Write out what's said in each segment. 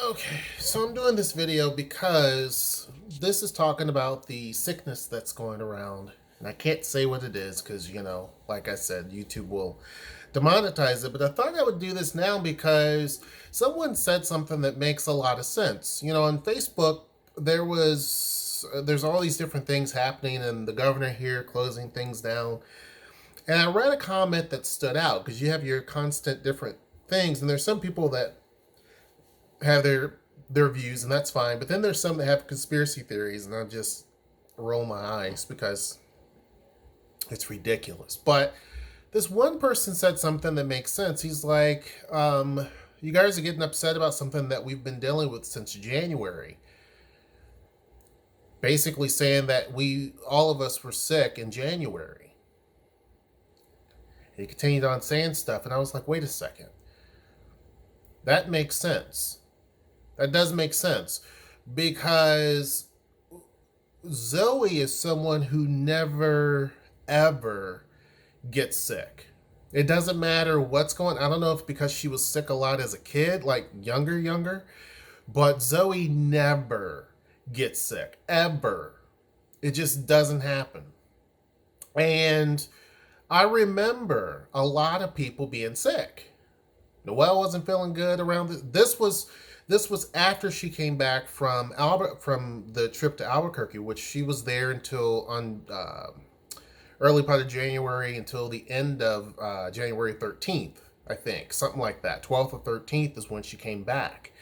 Okay, so I'm doing this video because this is talking about the sickness that's going around. And I can't say what it is because, like I said, YouTube will demonetize it. But I thought I would do this now because someone said something that makes a lot of sense. On Facebook, there's all these different things happening, and the governor here closing things down. And I read a comment that stood out because you have your constant different things, and there's some people that have their views, and that's fine. But then there's some that have conspiracy theories, and I just roll my eyes because it's ridiculous. But this one person said something that makes sense. He's like, "You guys are getting upset about something that we've been dealing with since January." Basically saying that all of us were sick in January. He continued on saying stuff, and I was like, "Wait a second. That makes sense. That does make sense because Zoe is someone who never ever gets sick. It doesn't matter what's going on. I don't know if because she was sick a lot as a kid, like younger, but Zoe never gets sick ever. It just doesn't happen. And I remember a lot of people being sick. Noelle wasn't feeling good around this was after she came back from the trip to Albuquerque, which she was there until on early part of January until the end of January 13th, I think, something like that. 12th or 13th is when she came back.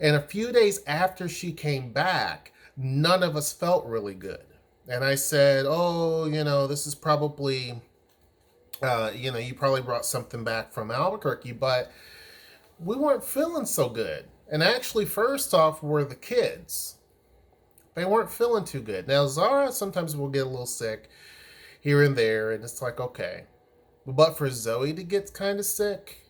And a few days after she came back, none of us felt really good. And I said, "Oh, this is probably, you probably brought something back from Albuquerque, but we weren't feeling so good." And actually, first off, were the kids. They weren't feeling too good. Now, Zara sometimes will get a little sick here and there, and it's like, okay. But for Zoe to get kind of sick,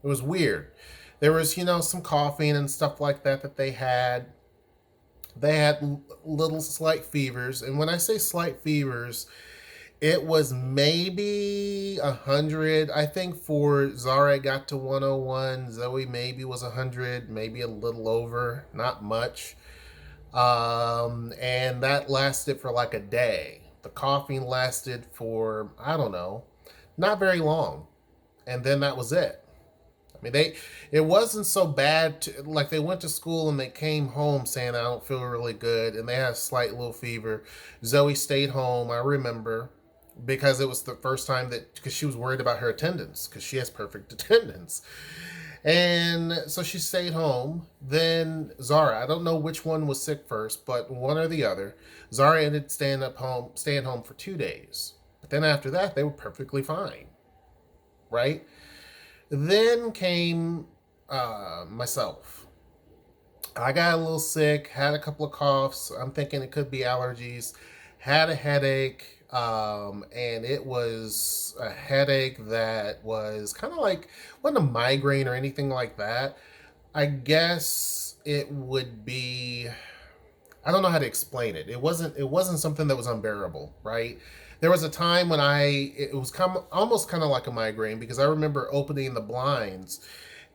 it was weird. There was, some coughing and stuff like that they had. They had little slight fevers. And when I say slight fevers, it was maybe 100. I think for Zara, it got to 101. Zoe maybe was 100, maybe a little over, not much. And that lasted for like a day. The coughing lasted for, I don't know, not very long. And then that was it. I mean, it wasn't so bad. Like they went to school and they came home saying, "I don't feel really good," and they had a slight little fever. Zoe stayed home. I remember because it was the first time because she was worried about her attendance because she has perfect attendance. And so she stayed home. Then Zara, I don't know which one was sick first, but one or the other. Zara ended staying home for 2 days. But then after that, they were perfectly fine, right? Then came myself. I got a little sick, had a couple of coughs. I'm thinking it could be allergies. Had a headache, and it was a headache that was kind of like, wasn't a migraine or anything like that. I guess it would be. I don't know how to explain it. It wasn't something that was unbearable, right? There was a time when it was almost kind of like a migraine because I remember opening the blinds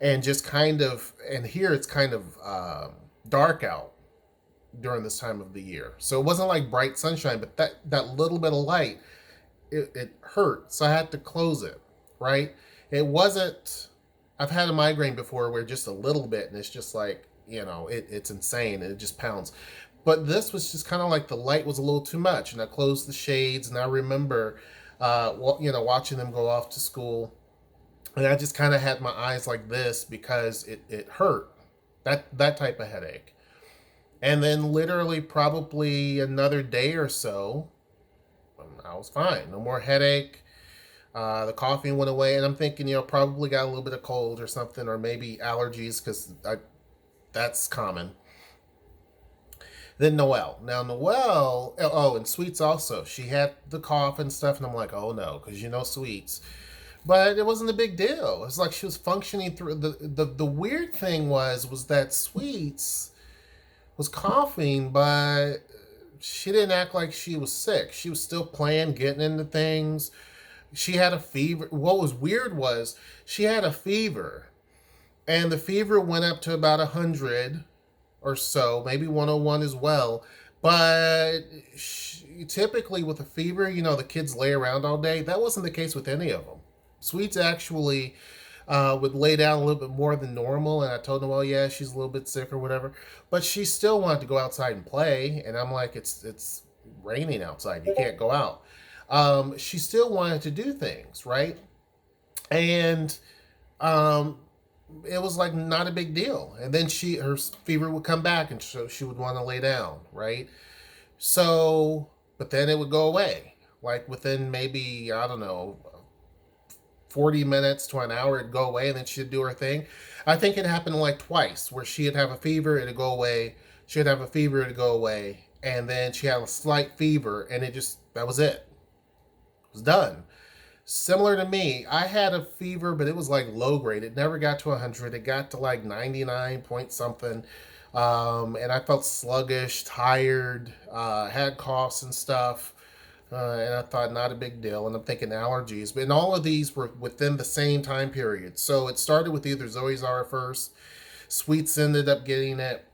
and just kind of, and here it's kind of dark out during this time of the year. So it wasn't like bright sunshine, but that little bit of light, it hurt. So I had to close it, right? It wasn't, I've had a migraine before where just a little bit and it's just like, it's insane and it just pounds. But this was just kind of like the light was a little too much, and I closed the shades. And I remember, watching them go off to school, and I just kind of had my eyes like this because it hurt. That type of headache. And then literally probably another day or so, I was fine. No more headache. The coughing went away, and I'm thinking, probably got a little bit of cold or something, or maybe allergies because that's common. Then Noelle. Now Noelle, oh, and Sweets also. She had the cough and stuff, and I'm like, oh no, because Sweets. But it wasn't a big deal. It's like she was functioning through. The weird thing was that Sweets was coughing, but she didn't act like she was sick. She was still playing, getting into things. She had a fever. What was weird was she had a fever, and the fever went up to about 100 or so, maybe 101 as well. But typically with a fever, the kids lay around all day. That wasn't the case with any of them. Sweets actually would lay down a little bit more than normal, and I told them, well, yeah, she's a little bit sick or whatever, but she still wanted to go outside and play, and I'm like, it's raining outside, you can't go out. She still wanted to do things, right? And um, it was like not a big deal. And then her fever would come back, and so she would want to lay down, right? So, but then it would go away, like within maybe, I don't know, 40 minutes to an hour, it'd go away, and then she'd do her thing. I think it happened like twice where she'd have a fever, it'd go away. She'd have a fever, it'd go away. And then she had a slight fever, and that was it. It was done. Similar to me, I had a fever, but it was like low grade. It never got to 100. It got to like 99 point something. And I felt sluggish, tired, had coughs and stuff. And I thought, not a big deal. And I'm thinking allergies. But all of these were within the same time period. So it started with either Zoe's R first. Sweets ended up getting it.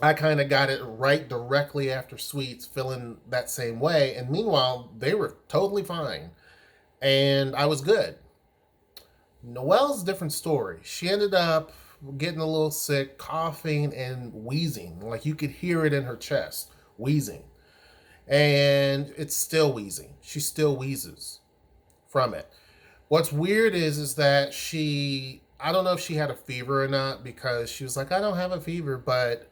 I kind of got it right directly after Sweets, feeling that same way. And meanwhile, they were totally fine. And I was good. Noelle's a different story. She ended up getting a little sick, coughing and wheezing. Like you could hear it in her chest, wheezing. And it's still wheezing. She still wheezes from it. What's weird is that I don't know if she had a fever or not, because she was like, I don't have a fever, but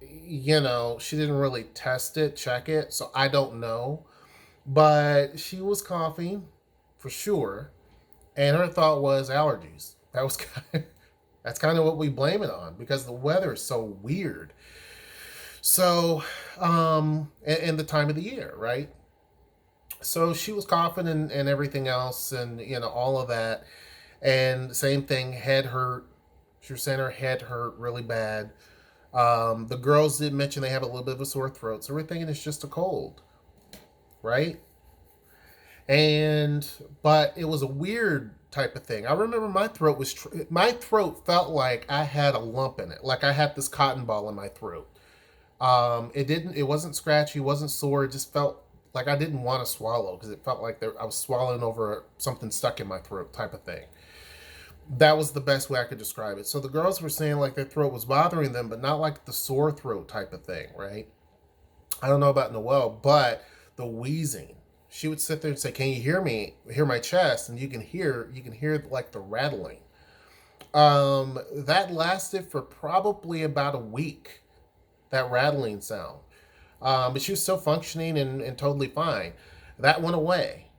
she didn't really test it, check it. So I don't know. But she was coughing for sure. And her thought was allergies. That's kind of what we blame it on, because the weather is so weird. So, and the time of the year, right? So she was coughing and everything else, and all of that. And same thing, head hurt. She was saying her head hurt really bad. The girls did mention they have a little bit of a sore throat, so we're thinking it's just a cold, right? But it was a weird type of thing. I remember my throat felt like I had a lump in it, like I had this cotton ball in my throat. It wasn't scratchy, it wasn't sore. It just felt like I didn't want to swallow, because it felt like I was swallowing over something stuck in my throat, type of thing. That was the best way I could describe it. So the girls were saying like their throat was bothering them, but not like the sore throat type of thing, right? I don't know about Noelle, but the wheezing. She would sit there and say, "Can you hear me? Hear my chest?" And you can hear like the rattling. That lasted for probably about a week. That rattling sound. But she was still functioning and totally fine. That went away.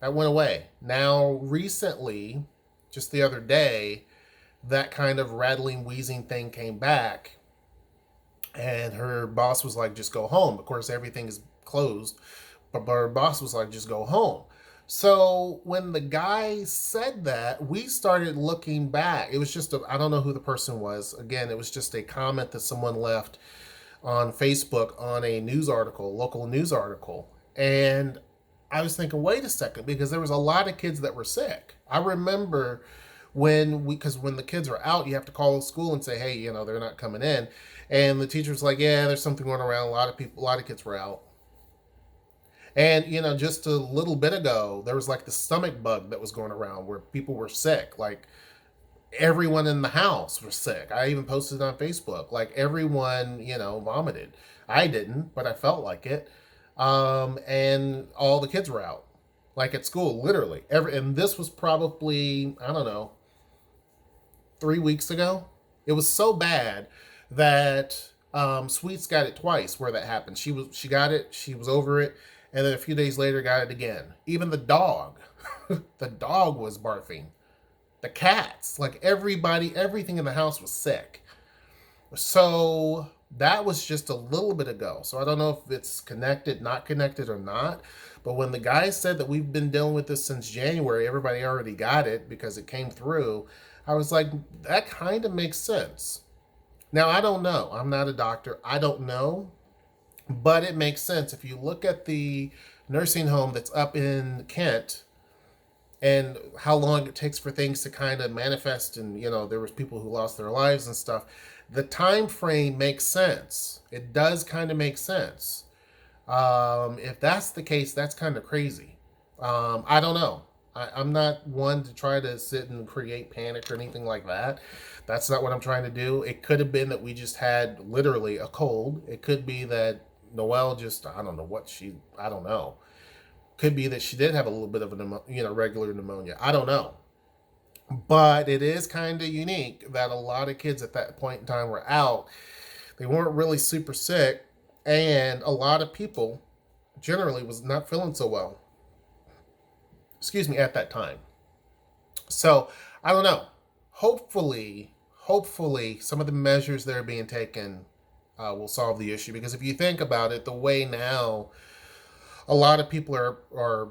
That went away. Now, recently, just the other day, that kind of rattling, wheezing thing came back, and her boss was like, just go home. Of course, everything is closed, but her boss was like, just go home. So when the guy said that, we started looking back. It was I don't know who the person was. Again, it was just a comment that someone left on Facebook on a news article, local news article. And I was thinking, wait a second, because there was a lot of kids that were sick. I remember because when the kids are out, you have to call the school and say, hey, they're not coming in. And the teacher's like, yeah, there's something going around. A lot of kids were out. And, just a little bit ago, there was like the stomach bug that was going around where people were sick. Like everyone in the house was sick. I even posted on Facebook, like everyone, vomited. I didn't, but I felt like it. And all the kids were out, like at school, literally. And this was probably, I don't know, 3 weeks ago. It was so bad that Sweets got it twice where that happened. She got it, she was over it, and then a few days later got it again. Even the dog, the dog was barfing. The cats, like everything in the house was sick. So that was just a little bit ago. So I don't know if it's connected, not connected, or not. But when the guy said that we've been dealing with this since January, everybody already got it because it came through, I was like, that kind of makes sense. Now, I don't know. I'm not a doctor. I don't know. But it makes sense. If you look at the nursing home that's up in Kent, and how long it takes for things to kind of manifest, and there was people who lost their lives and stuff. The time frame makes sense. It does kind of make sense. If that's the case, that's kind of crazy. I don't know. I'm not one to try to sit and create panic or anything like that. That's not what I'm trying to do. It could have been that we just had literally a cold. It could be that Noelle just, I don't know what I don't know. Could be that she did have a little bit of a regular pneumonia. I don't know. But it is kind of unique that a lot of kids at that point in time were out. They weren't really super sick, and a lot of people generally was not feeling so well. Excuse me, at that time. So I don't know. Hopefully, some of the measures that are being taken will solve the issue. Because if you think about it, the way now, a lot of people are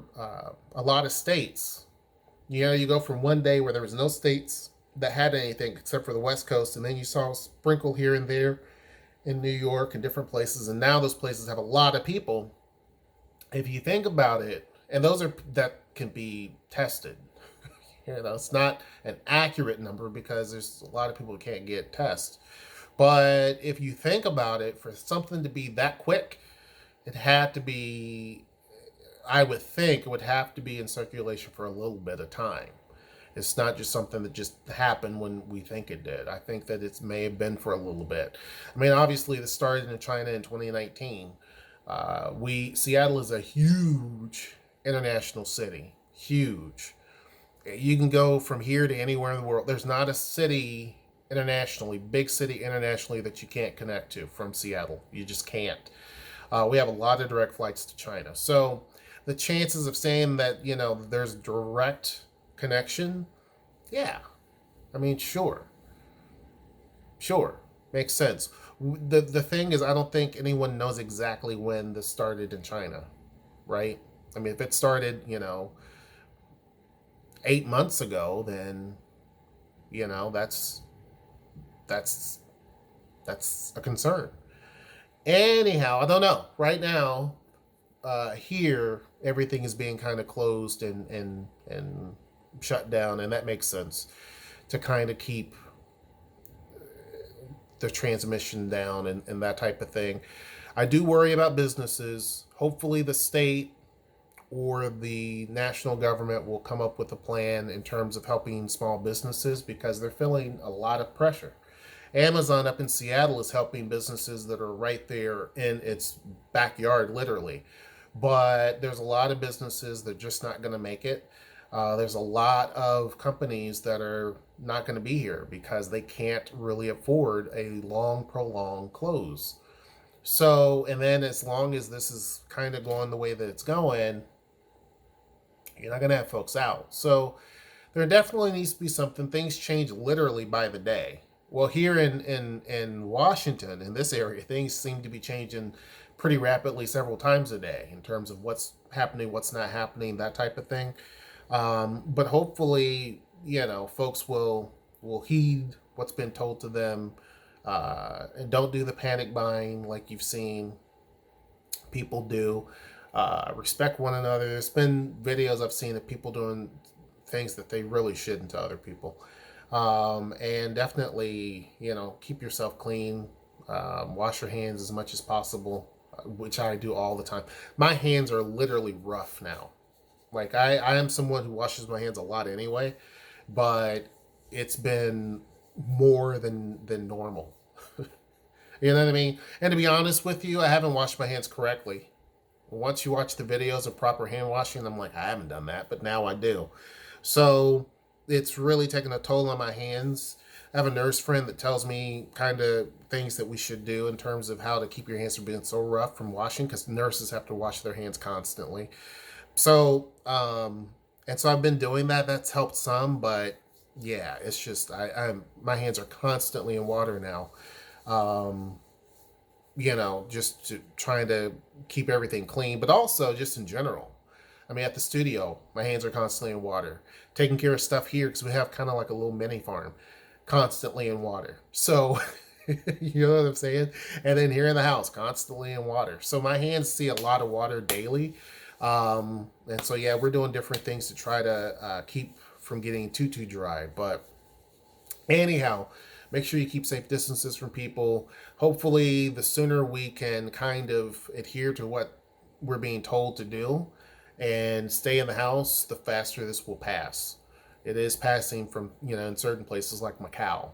a lot of states. You go from one day where there was no states that had anything except for the West Coast, and then you saw sprinkle here and there in New York and different places, and now those places have a lot of people. If you think about it, and those are that can be tested. It's not an accurate number because there's a lot of people who can't get tests. But if you think about it, for something to be that quick, it had to be, I would think it would have to be in circulation for a little bit of time. It's not just something that just happened when we think it did. I think that it may have been for a little bit. I mean, obviously, this started in China in 2019. Seattle is a huge international city. Huge. You can go from here to anywhere in the world. There's not a city internationally, big city internationally, that you can't connect to from Seattle. You just can't. We have a lot of direct flights to China. So the chances of saying that, there's direct connection, yeah. I mean, sure. Sure. Makes sense. The thing is, I don't think anyone knows exactly when this started in China, right? I mean, if it started, 8 months ago, then, that's that's that's a concern. Anyhow, I don't know. Right now, here everything is being kind of closed and shut down, and that makes sense to kind of keep the transmission down and that type of thing. I do worry about businesses. Hopefully, the state or the national government will come up with a plan in terms of helping small businesses because they're feeling a lot of pressure. Amazon up in Seattle is helping businesses that are right there in its backyard, literally. But there's a lot of businesses that are just not going to make it. There's a lot of companies that are not going to be here because they can't really afford a long, prolonged close. So, and then as long as this is kind of going the way that it's going, you're not going to have folks out. So, there definitely needs to be something. Things change literally by the day. Well, here in Washington, in this area, things seem to be changing pretty rapidly several times a day in terms of what's happening, what's not happening, that type of thing. But hopefully, folks will heed what's been told to them, and don't do the panic buying like you've seen people do. Respect one another. There's been videos I've seen of people doing things that they really shouldn't to other people. And definitely, keep yourself clean. Wash your hands as much as possible, which I do all the time. My hands are literally rough now. Like I am someone who washes my hands a lot anyway, but it's been more than normal. You know what I mean? And to be honest with you, I haven't washed my hands correctly. Once you watch the videos of proper hand washing, I'm like, I haven't done that, but now I do. So it's really taken a toll on my hands. I have a nurse friend that tells me kind of things that we should do in terms of how to keep your hands from being so rough from washing, because nurses have to wash their hands constantly. So, and so I've been doing that. That's helped some, but yeah, it's just my hands are constantly in water now. Um, just to trying to keep everything clean, but also just in general. I mean, at the studio, my hands are constantly in water. Taking care of stuff here because we have kind of like a little mini farm, constantly in water. So, you know what I'm saying? And then here in the house, constantly in water. So my hands see a lot of water daily. And so, yeah, we're doing different things to try to keep from getting too dry. But anyhow, make sure you keep safe distances from people. Hopefully, the sooner we can kind of adhere to what we're being told to do and stay in the house, the faster this will pass. It is passing from, in certain places like Macau,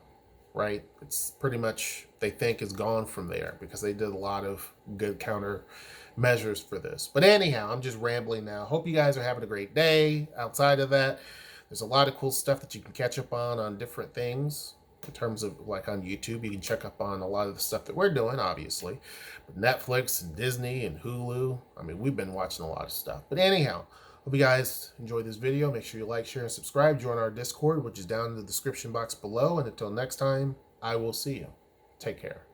right? It's pretty much, they think, is gone from there because they did a lot of good counter measures for this. But anyhow, I'm just rambling now. Hope you guys are having a great day. Outside of that, there's a lot of cool stuff that you can catch up on different things. In terms of like on YouTube, you can check up on a lot of the stuff that we're doing, obviously. But Netflix and Disney and Hulu. I mean, we've been watching a lot of stuff. But anyhow, hope you guys enjoyed this video. Make sure you like, share, and subscribe. Join our Discord, which is down in the description box below. And until next time, I will see you. Take care.